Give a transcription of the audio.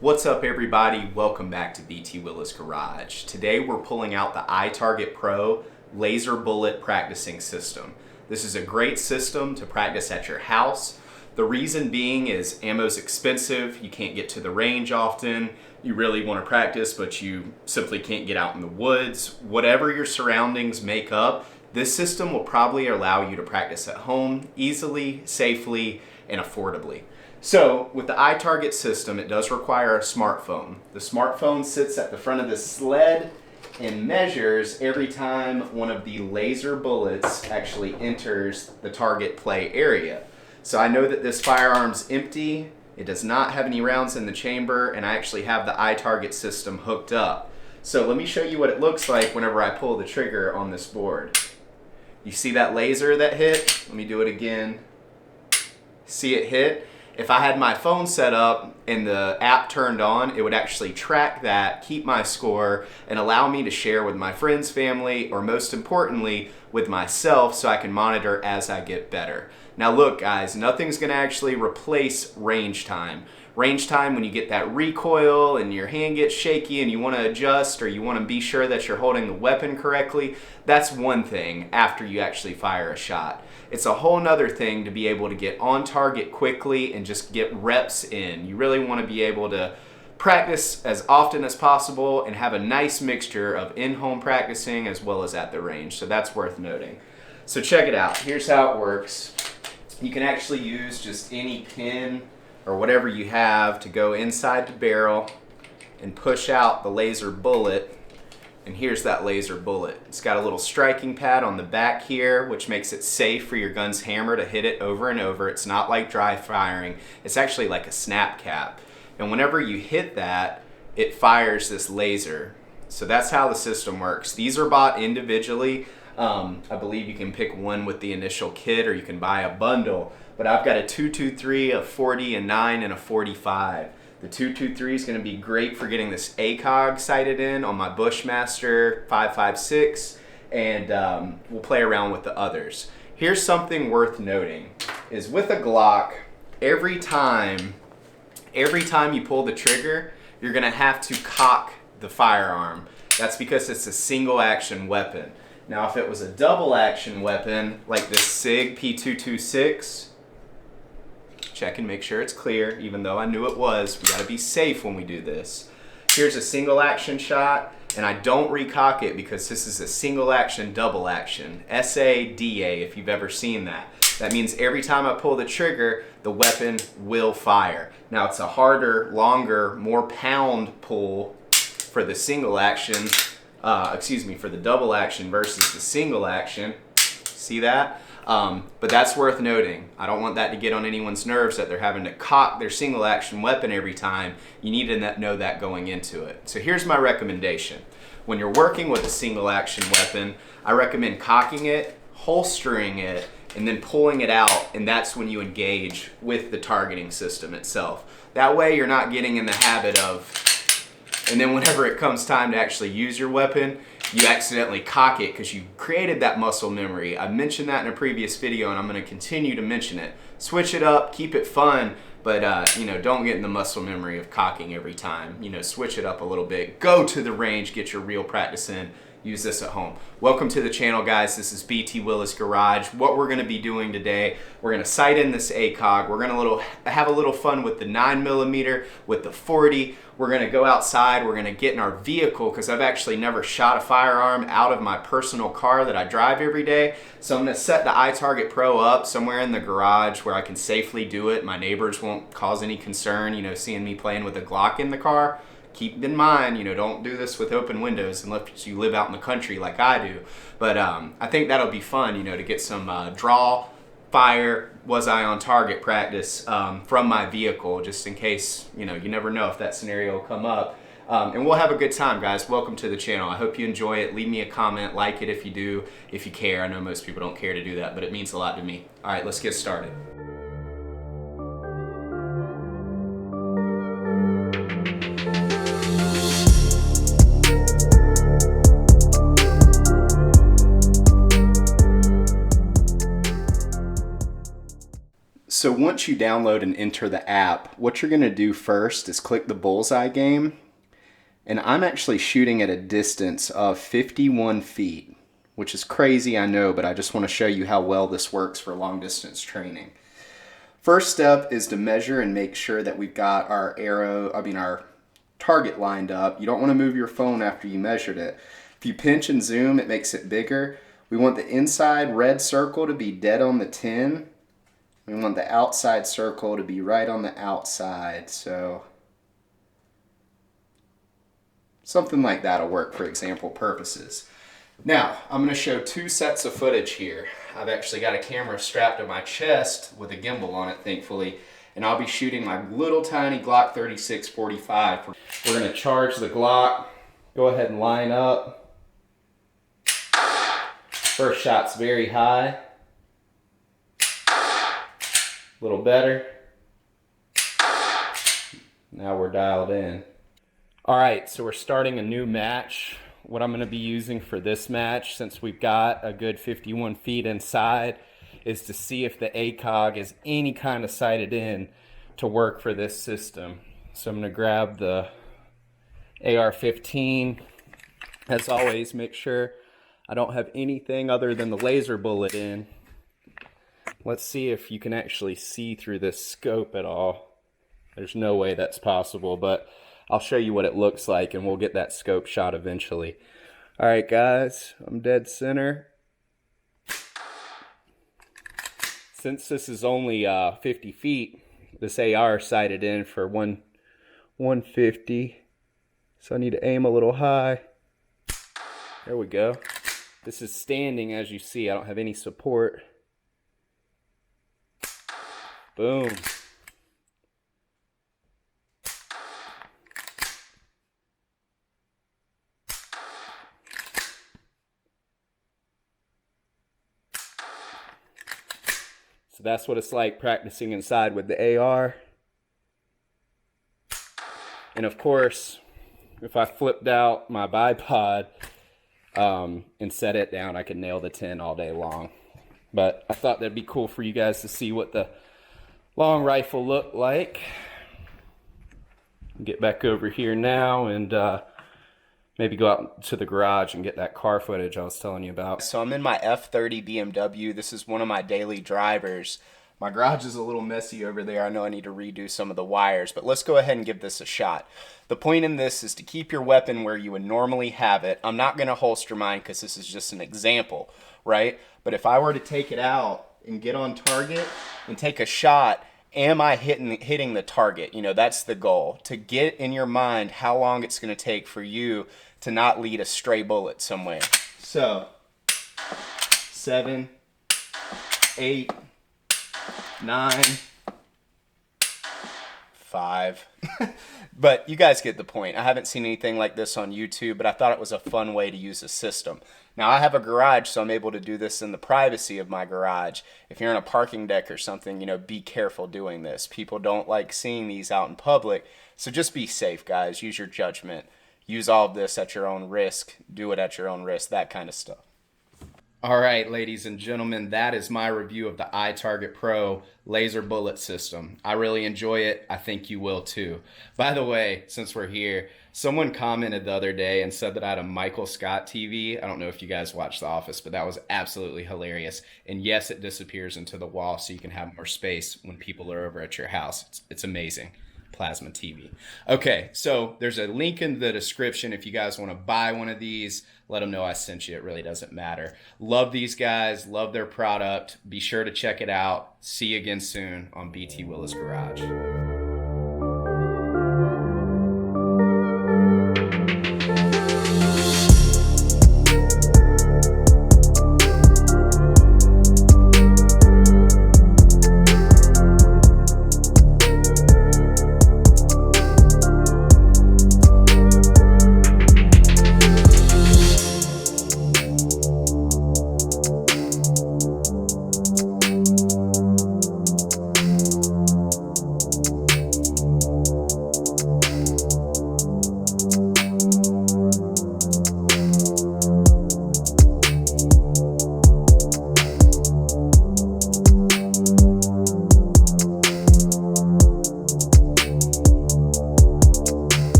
What's up everybody? Welcome back to Btwilla's Garage. Today we're pulling out the iTarget Pro laser bullet practicing system. This is a great system to practice at your house. The reason being is ammo's expensive, you can't get to the range often, you really want to practice but you simply can't get out in the woods. Whatever your surroundings make up, this system will probably allow you to practice at home easily, safely, and affordably. So with the iTarget system, it does require a smartphone. The smartphone sits at the front of the sled and measures every time one of the laser bullets actually enters the target play area. So I know that this firearm's empty, it does not have any rounds in the chamber, and I actually have the iTarget system hooked up. So let me show you what it looks like whenever I pull the trigger on this board. You see that laser that hit? Let me do it again. See it hit? If I had my phone set up and the app turned on, it would actually track that, keep my score, and allow me to share with my friends, family, or most importantly, with myself so I can monitor as I get better. Now look guys, nothing's gonna actually replace range time. Range time, when you get that recoil and your hand gets shaky and you want to adjust or you want to be sure that you're holding the weapon correctly, that's one thing after you actually fire a shot. It's a whole nother thing to be able to get on target quickly and just get reps in. You really want to be able to practice as often as possible and have a nice mixture of in-home practicing as well as at the range. So that's worth noting. So check it out. Here's how it works. You can actually use just any pin or whatever you have to go inside the barrel and push out the laser bullet, and here's that laser bullet. It's got a little striking pad on the back here, which makes it safe for your gun's hammer to hit it over and over. It's not like dry firing, it's actually like a snap cap, and whenever you hit that, it fires this laser. So that's how the system works. These are bought individually. I believe you can pick one with the initial kit or you can buy a bundle. But I've got a 223, a 40, a 9, and a 45. The 223 is going to be great for getting this ACOG sighted in on my Bushmaster 5.56, and we'll play around with the others. Here's something worth noting, is with a Glock, every time you pull the trigger, you're going to have to cock the firearm. That's because it's a single action weapon. Now if it was a double action weapon, like this SIG P226, check and make sure it's clear, even though I knew it was. We gotta be safe when we do this. Here's a single action shot, and I don't recock it because this is a single action, double action. SADA, if you've ever seen that. That means every time I pull the trigger, the weapon will fire. Now it's a harder, longer, more pound pull for the single action, for the double action versus the single action. See that? But that's worth noting. I don't want that to get on anyone's nerves that they're having to cock their single action weapon every time. You need to know that going into it. So here's my recommendation. When you're working with a single action weapon, I recommend cocking it, holstering it, and then pulling it out, and that's when you engage with the targeting system itself. That way you're not getting in the habit of, and then whenever it comes time to actually use your weapon, you accidentally cock it because you created that muscle memory. I mentioned that in a previous video and I'm going to continue to mention it. Switch it up, keep it fun, but don't get in the muscle memory of cocking every time. Switch it up a little bit. Go to the range, get your real practice in. Use this at home. Welcome to the channel, guys. This is Btwilla's Garage. What we're going to be doing today, we're going to sight in this ACOG. We're going to have a little fun with the 9mm, with the 40. We're going to go outside. We're going to get in our vehicle because I've actually never shot a firearm out of my personal car that I drive every day. So I'm going to set the iTarget Pro up somewhere in the garage where I can safely do it. My neighbors won't cause any concern, seeing me playing with a Glock in the car. Keep in mind, don't do this with open windows unless you live out in the country like I do. But I think that'll be fun, to get some draw, fire, was I on target practice from my vehicle, just in case, you never know if that scenario will come up. And we'll have a good time, guys. Welcome to the channel. I hope you enjoy it. Leave me a comment, like it if you do, if you care. I know most people don't care to do that, but it means a lot to me. All right, let's get started. So once you download and enter the app, what you're going to do first is click the bullseye game. And I'm actually shooting at a distance of 51 feet, which is crazy, I know, but I just want to show you how well this works for long distance training. First step is to measure and make sure that we've got our our target lined up. You don't want to move your phone after you measured it. If you pinch and zoom, it makes it bigger. We want the inside red circle to be dead on the 10. We want the outside circle to be right on the outside. So something like that will work for example purposes. Now, I'm going to show two sets of footage here. I've actually got a camera strapped to my chest with a gimbal on it, thankfully, and I'll be shooting my little tiny Glock 36-45. We're going to charge the Glock. Go ahead and line up. First shot's very high. A little better. Now we're dialed in. All right, so we're starting a new match. What I'm going to be using for this match, since we've got a good 51 feet inside, is to see if the ACOG is any kind of sighted in to work for this system. So I'm going to grab the AR-15. As always, make sure I don't have anything other than the laser bullet in. Let's see if you can actually see through this scope at all. There's no way that's possible, but I'll show you what it looks like and we'll get that scope shot eventually. All right, guys, I'm dead center. Since this is only 50 feet, this AR sighted in for 150. So I need to aim a little high. There we go. This is standing, as you see. I don't have any support. Boom. So that's what it's like practicing inside with the AR. And of course, if I flipped out my bipod and set it down, I could nail the 10 all day long. But I thought that'd be cool for you guys to see what the long rifle looked like. Get back over here now and maybe go out to the garage and get that car footage I was telling you about. So I'm in my F30 BMW. This is one of my daily drivers. My garage is a little messy over there. I know I need to redo some of the wires, but let's go ahead and give this a shot. The point in this is to keep your weapon where you would normally have it. I'm not going to holster mine because this is just an example, right? But if I were to take it out and get on target and take a shot, am I hitting the target? You know, that's the goal. To get in your mind how long it's going to take for you to not lead a stray bullet somewhere. So, 7, 8, 9, 5. But you guys get the point. I haven't seen anything like this on YouTube, but I thought it was a fun way to use a system. Now, I have a garage, so I'm able to do this in the privacy of my garage. If you're on a parking deck or something, you know, be careful doing this. People don't like seeing these out in public, so just be safe, guys. Use your judgment. Use all of this at your own risk. Do it at your own risk, that kind of stuff. All right, ladies and gentlemen, that is my review of the iTarget Pro laser bullet system. I really enjoy it. I think you will too. By the way, since we're here, someone commented the other day and said that I had a Michael Scott TV. I don't know if you guys watch The Office, but that was absolutely hilarious. And yes, it disappears into the wall so you can have more space when people are over at your house. It's amazing. Plasma TV. Okay, so there's a link in the description if you guys want to buy one of these. Let them know I sent you. It really doesn't matter. Love these guys. Love their product. Be sure to check it out. See you again soon on Btwilla's Garage.